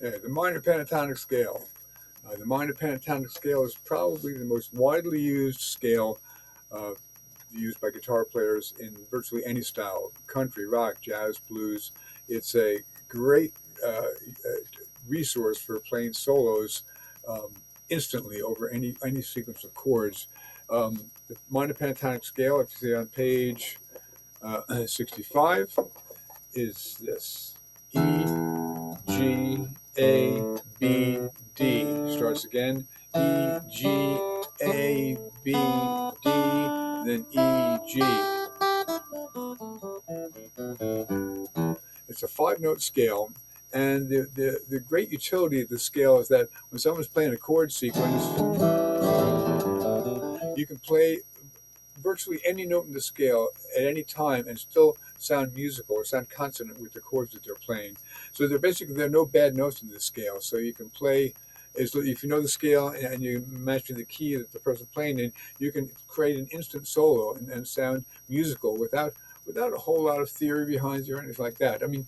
The minor pentatonic scale. The minor pentatonic scale is probably the most widely used scale uh, used by guitar players in virtually any style: country, rock, jazz, blues. It's a great resource for playing solos um, instantly over any sequence of chords. The minor pentatonic scale, if you see on page 65, is this: E, G, A, B, D. Starts again: E, G, A, B, D, then E, G. It's a 5 note scale. And the great utility of the scale is that when someone's playing a chord sequence, you can play virtually any note in the scale at any time and still sound musical or sound consonant with the chords that they're playing. So there are no bad notes in this scale. So you can play, if you know the scale and you match the key that the person playing in, you can create an instant solo and sound musical without a whole lot of theory behind it or anything like that. I mean,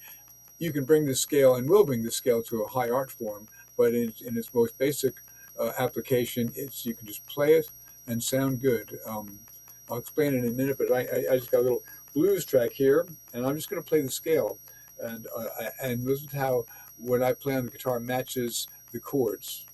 you can bring this scale and will bring this scale to a high art form, but in its most basic application, you can just play it and sound good. I'll explain it in a minute, but I just got a little blues track here, and I'm just going to play the scale and listen to how what I play on the guitar matches the chords.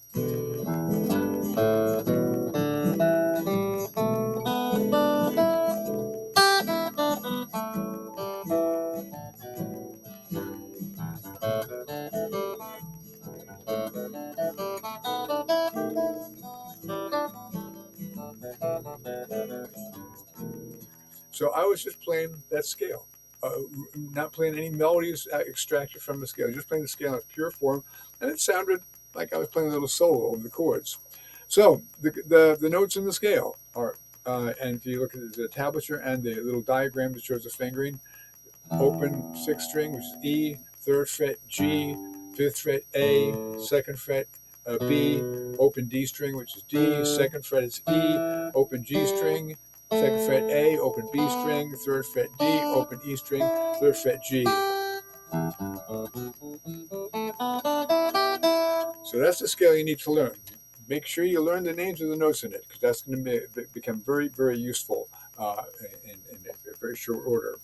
So I was just playing that scale, not playing any melodies extracted from the scale, just playing the scale in its pure form, and it sounded like I was playing a little solo over the chords. So the notes in the scale are, and if you look at the tablature and the little diagram that shows the fingering: open sixth string, which is E, third fret G, fifth fret A, second fret B, open D string, which is D, second fret is E, open G string, second fret A, open B string, third fret D, open E string, third fret G. So that's the scale you need to learn. Make sure you learn the names of the notes in it, because that's going to become very, very useful in a very short order.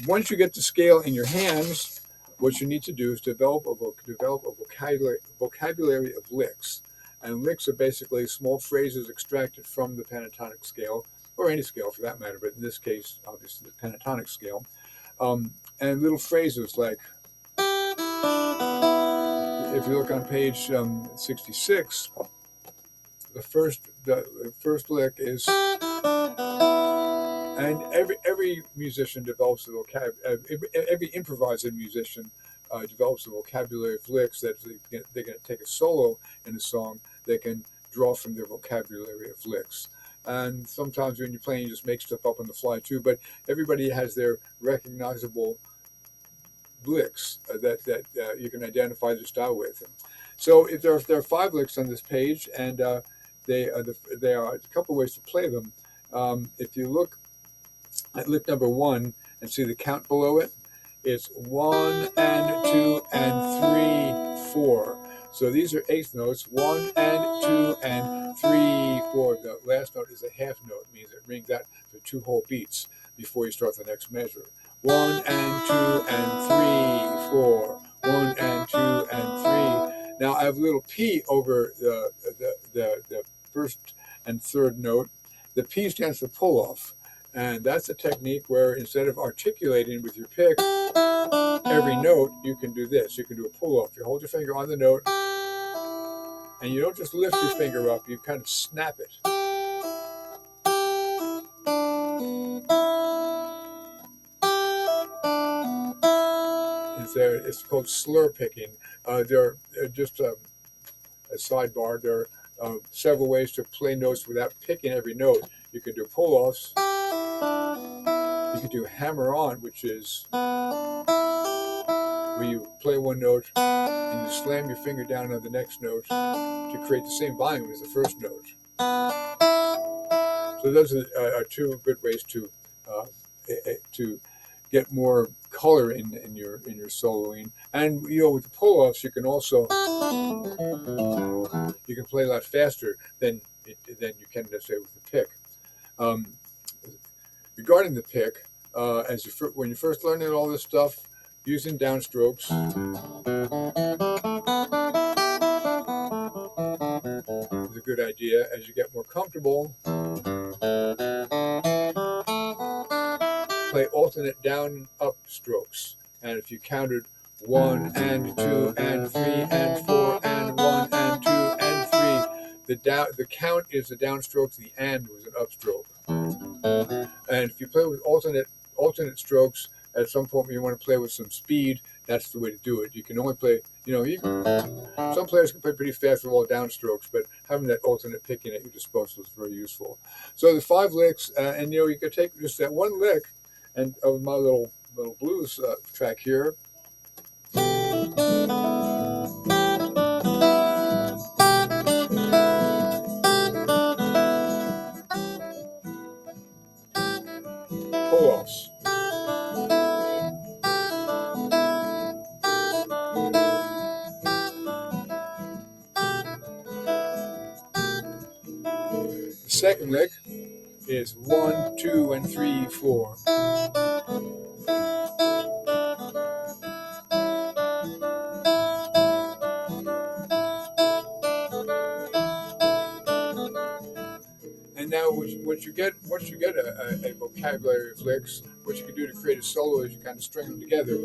Once you get the scale in your hands, what you need to do is develop a vocabulary of licks. And licks are basically small phrases extracted from the pentatonic scale, or any scale for that matter, but in this case, obviously the pentatonic scale. And little phrases like, if you look on page 66, the first lick is, and every musician develops a every improvising musician develops a vocabulary of licks that they're going to take a solo in a song. They can draw from their vocabulary of licks. And sometimes when you're playing, you just make stuff up on the fly too. But everybody has their recognizable licks that you can identify the style with. So if there are 5 licks on this page, and there are a couple ways to play them. If you look at lick number 1 and see the count below it, it's 1 and 2 and 3, 4. So these are eighth notes: 1 and 2 and 3, 4. The last note is a half note, means it rings out for 2 whole beats before you start the next measure. 1 and 2 and 3, 4. 1 and 2 and 3. Now I have a little P over the first and third note. The P stands for pull off. And that's a technique where instead of articulating with your pick every note, you can do this. You can do a pull off. You hold your finger on the note, and you don't just lift your finger up, you kind of snap it. It's called slur picking. There are just a sidebar. There are several ways to play notes without picking every note. You can do pull offs. You can do hammer on, which is where you play one note and you slam your finger down on the next note to create the same volume as the first note. So those are 2 good ways to get more color in your soloing. And with the pull-offs, you can also play a lot faster than you can necessarily with the pick. Um, Regarding the pick, when you're first learning all this stuff, using downstrokes is a good idea. As you get more comfortable, play alternate down and up strokes. And if you counted 1 and 2 and 3 and 4 and 1 and 2 and 3, the count is the downstrokes, the and was an upstroke. And if you play with alternate strokes, at some point when you want to play with some speed, that's the way to do it. You can only play, some players can play pretty fast with all downstrokes, but having that alternate picking at your disposal is very useful. So the 5 licks, and you could take just that one lick, and of my little blues track here. Pull-offs. The second lick is 1, 2, and 3, 4. And now, once you get a vocabulary of licks, what you can do to create a solo is you kind of string them together.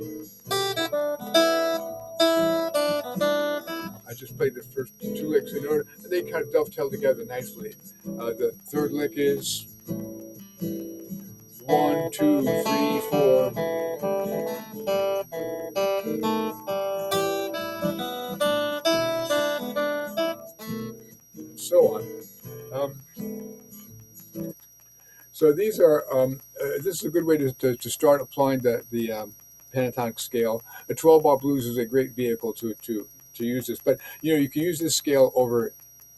I just played the first 2 licks in order, and they kind of dovetail together nicely. The third lick is 1, 2, 3, 4. And so on. So these are this is a good way to start applying the pentatonic scale. A 12-bar blues is a great vehicle to use this, but you can use this scale over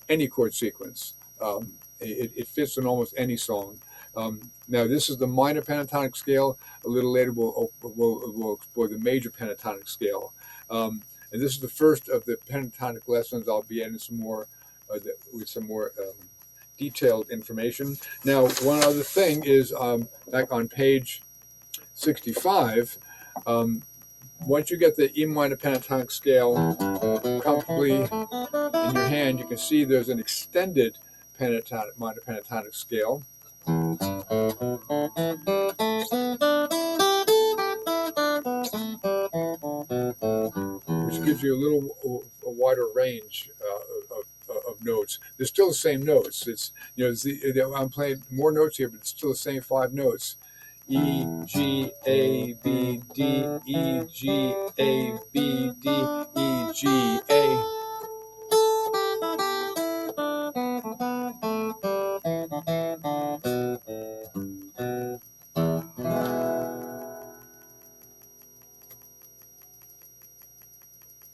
any chord sequence. It fits in almost any song. Now this is the minor pentatonic scale. A little later we'll explore the major pentatonic scale. And this is the first of the pentatonic lessons. I'll be adding some more with some more detailed information. Now, one other thing is back on page 65, once you get the E minor pentatonic scale comfortably in your hand, you can see there's an extended minor pentatonic scale. Which gives you a wider range of notes. They're still the same notes. I'm playing more notes here, but it's still the same 5 notes. E, G, A, B, D, E, G, A, B, D,